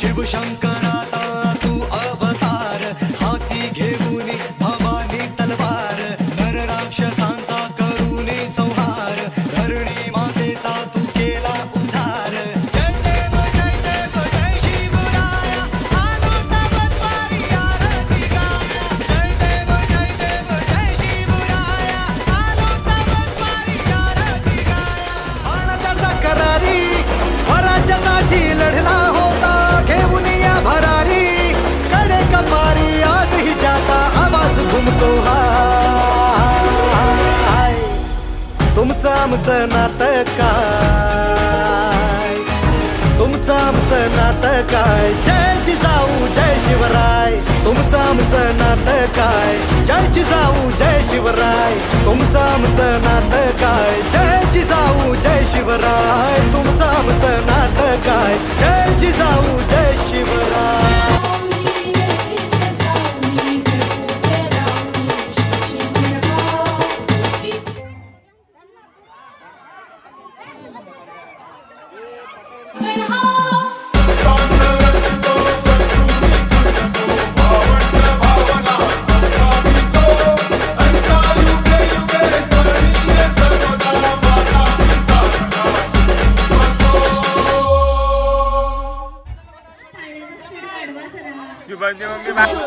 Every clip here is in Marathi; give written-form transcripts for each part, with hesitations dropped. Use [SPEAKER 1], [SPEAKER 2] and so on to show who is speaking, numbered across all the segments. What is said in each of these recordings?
[SPEAKER 1] शिवशंकराचा तू अवतार, हाती घेऊन भवानी तलवार, नरराक्षसांचा करूने संहार, धरणी मातेचा तू केला उद्धार. जय देव जय देव जय शिवराया, आलो तवद्वारी आरती गाया. जय देव जय देव जय शिवराया, आलो तवद्वारी आरती गाया. त्याचा करारी स्वराज्यासाठी लढला होता, घेऊन या भरारी कडे कपारी, आज हिच्याचा आवाज घुमतो हाय. तुमचं आमचं नातं काय, तुमचं आमचं नातं काय, जय जिजाऊ जय शिवराय. तुमचं आमचं नातं काय, जय जिजाऊ जय शिवराय. तुमचं आमचं नातं काय, जय जिजाऊ जय शिवराय. तुमचं आमचं नातं काय, जय जिजाऊ जय शिवराय.
[SPEAKER 2] शिवाजी मम्मी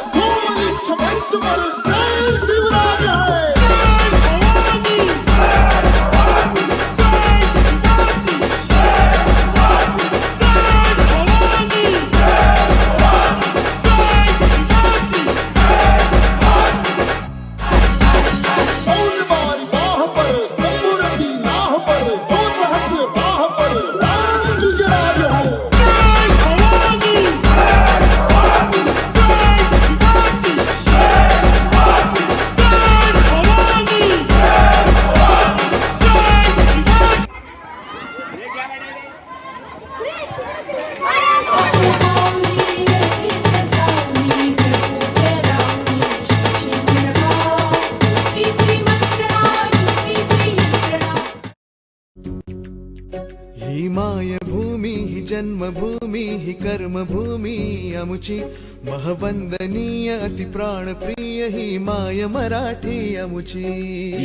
[SPEAKER 2] ही मायभूमी ही जन्मभूमी ही कर्मभूमी अमुची, महवंदनीय अति प्राणप्रिय ही माय मराठी अमुची.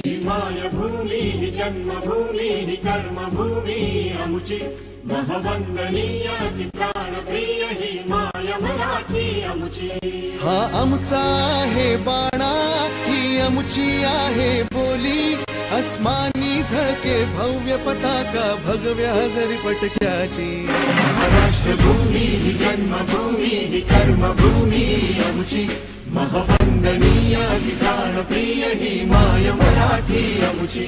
[SPEAKER 3] ही मायभूमी ही जन्मभूमी ही कर्मभूमी अमुची, महवंदनीय अति प्राणप्रिय ही माय मराठी अमुची.
[SPEAKER 1] हा आमचा आहे बाणा, ही अमुची आहे बोली, अस्मानी झके भव्य पताका भगव्या हजरी पटक्याची.
[SPEAKER 3] महाराष्ट्रभूमी ही जन्मभूमी ही कर्मभूमी अमुची, महवंदनीय अति प्राणप्रिय ही माय मराठी अमुची.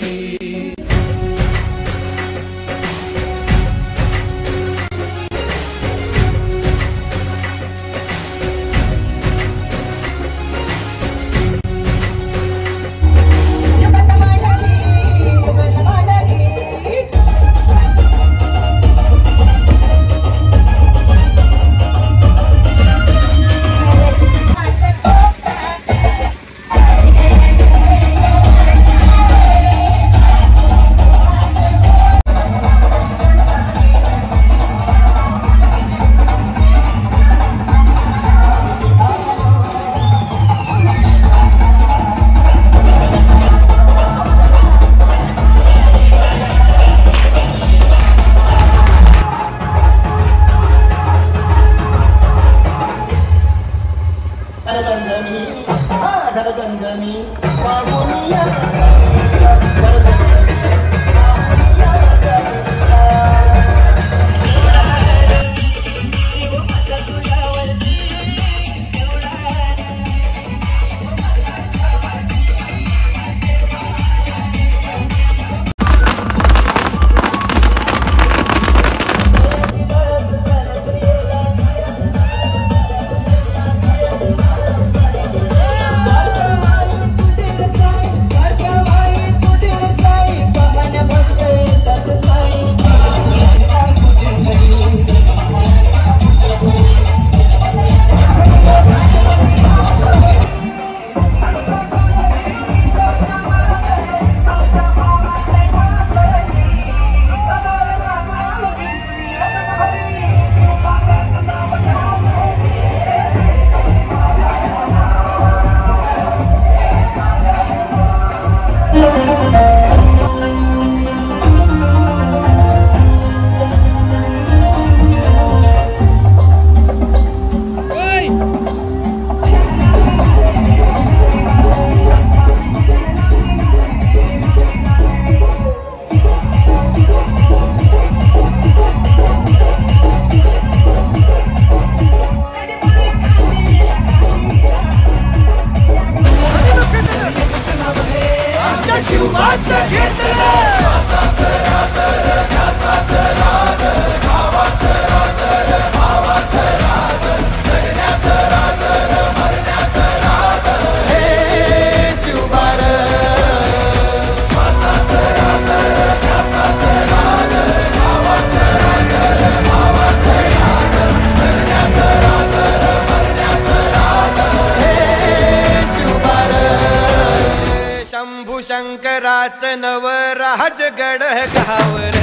[SPEAKER 1] राजगड गावर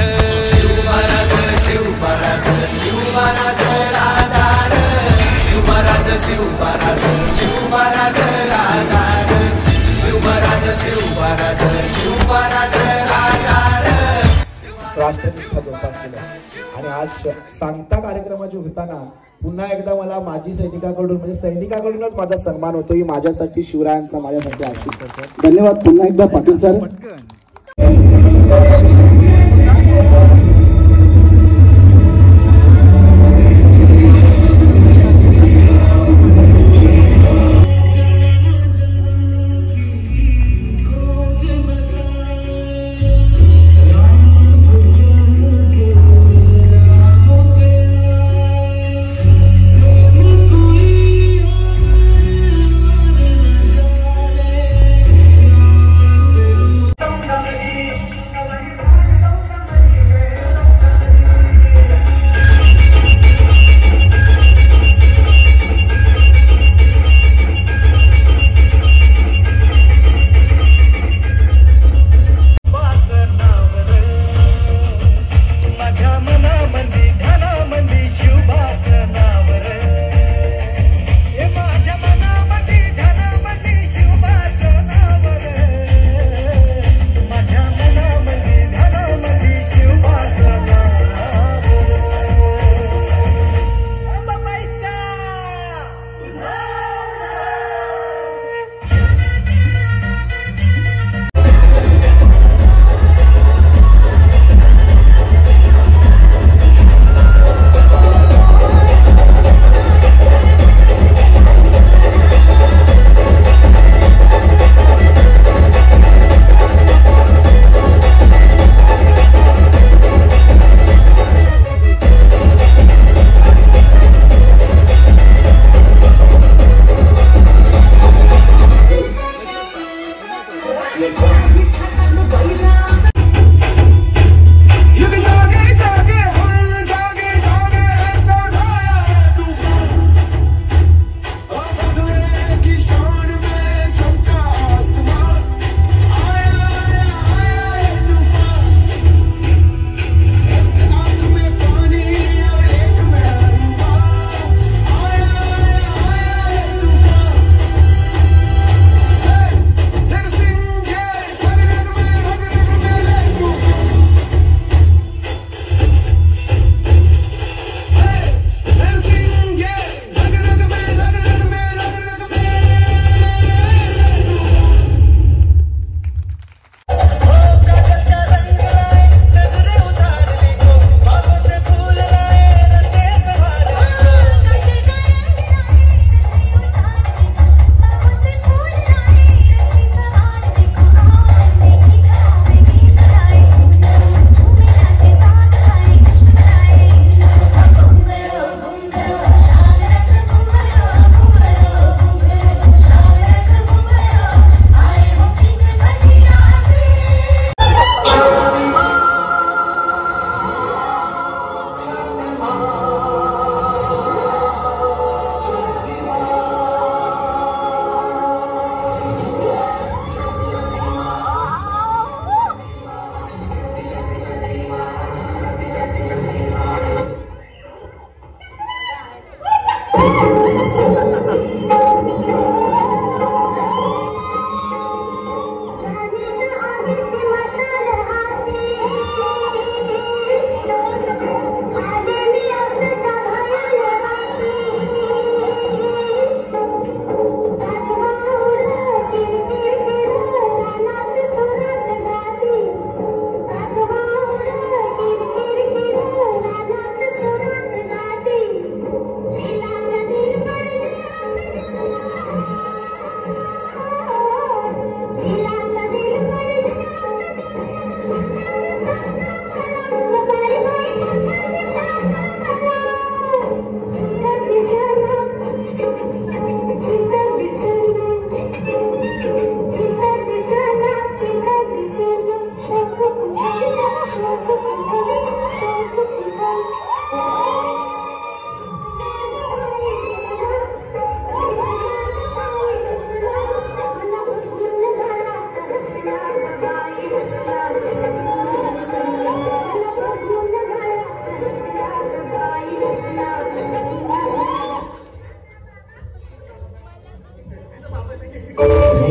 [SPEAKER 4] शिवमहाराज शिवमहाराज शिवमहाराज राजा रे शिवमहाराज शिवमहाराज शिवमहाराज राजा रे शिवमहाराज शिवमहाराज शिवमहाराज राजा रे
[SPEAKER 5] राष्ट्रनिष्ठा जोपासलेला आणि आज सांगता कार्यक्रमाची होताना पुन्हा एकदा मला माजी सैनिकाकडून म्हणजे सैनिकाकडूनच माझा सन्मान होतो. ही माझ्यासाठी शिवरायांचा माझ्यासाठी आशीष होतो. धन्यवाद पुन्हा एकदा पाटील सर.
[SPEAKER 6] Thank you.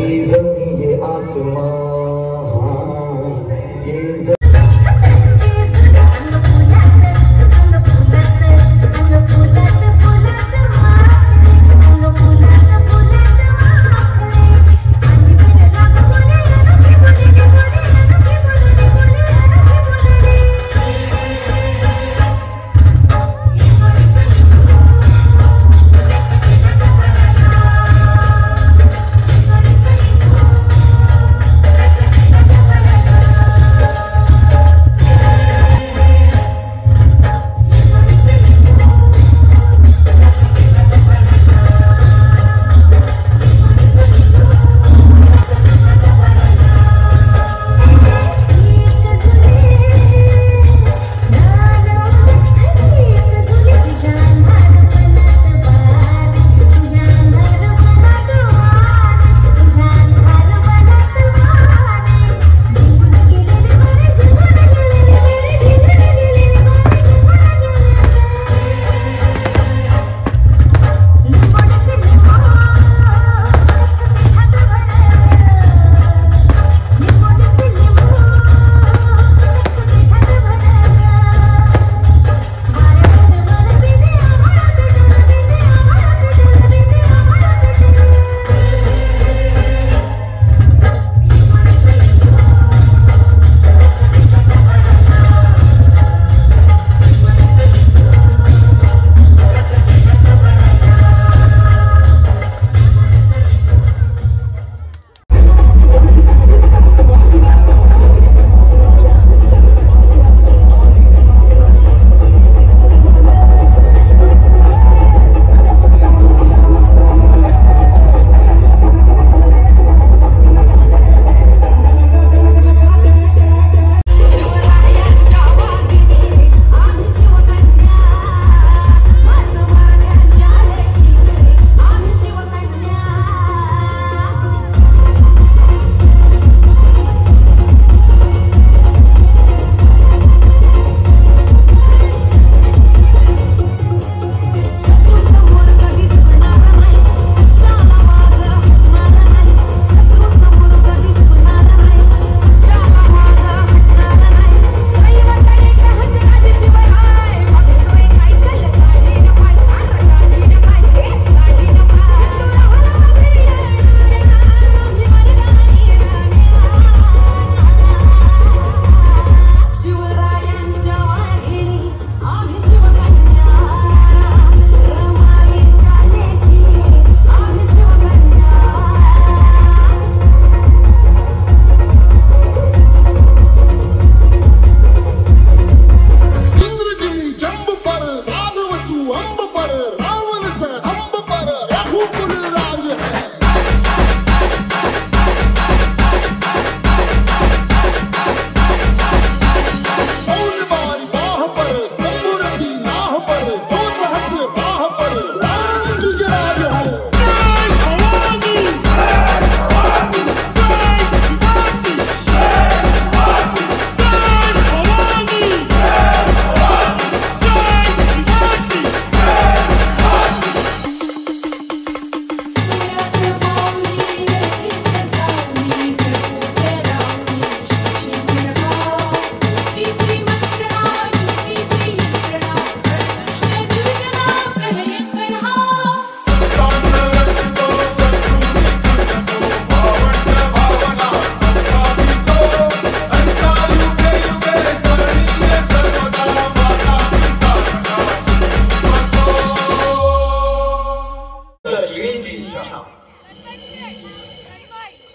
[SPEAKER 3] ये जमीन ये आसमान ये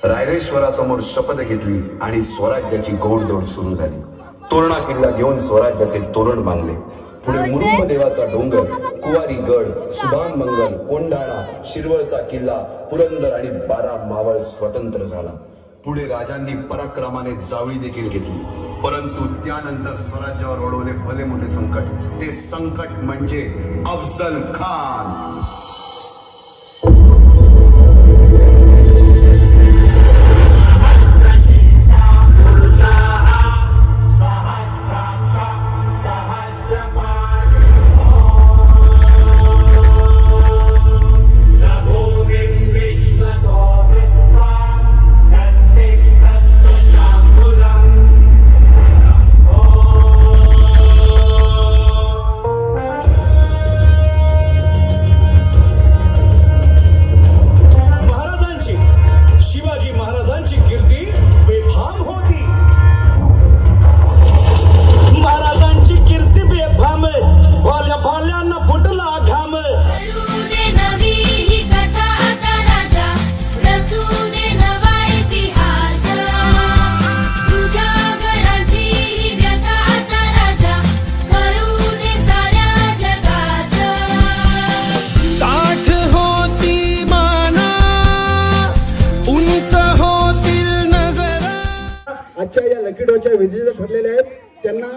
[SPEAKER 6] रायरेश्वरासमोर शपथ घेतली आणि स्वराज्याची घोडदौड सुरू झाली. तोरणा किल्ला घेऊन स्वराज्याचे तोरण बांधले. पुढे मुरुंब देवाचा डोंगर, कुवारी गड, सुभान मंगल, कोंढाणा, शिरवळचा किल्ला, पुरंदर आणि 12 मावळ स्वतंत्र झाला. पुढे राजांनी पराक्रमाने जावळी देखील घेतली. परंतु त्यानंतर स्वराज्यावर ओढवले भले मोठे संकट. ते संकट म्हणजे अफजल खान.
[SPEAKER 7] किलोच्या विजेते ठरलेले आहेत त्यांना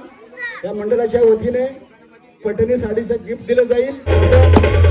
[SPEAKER 7] या मंडळाच्या वतीने पटणी साडीचं गिफ्ट दिलं जाईल.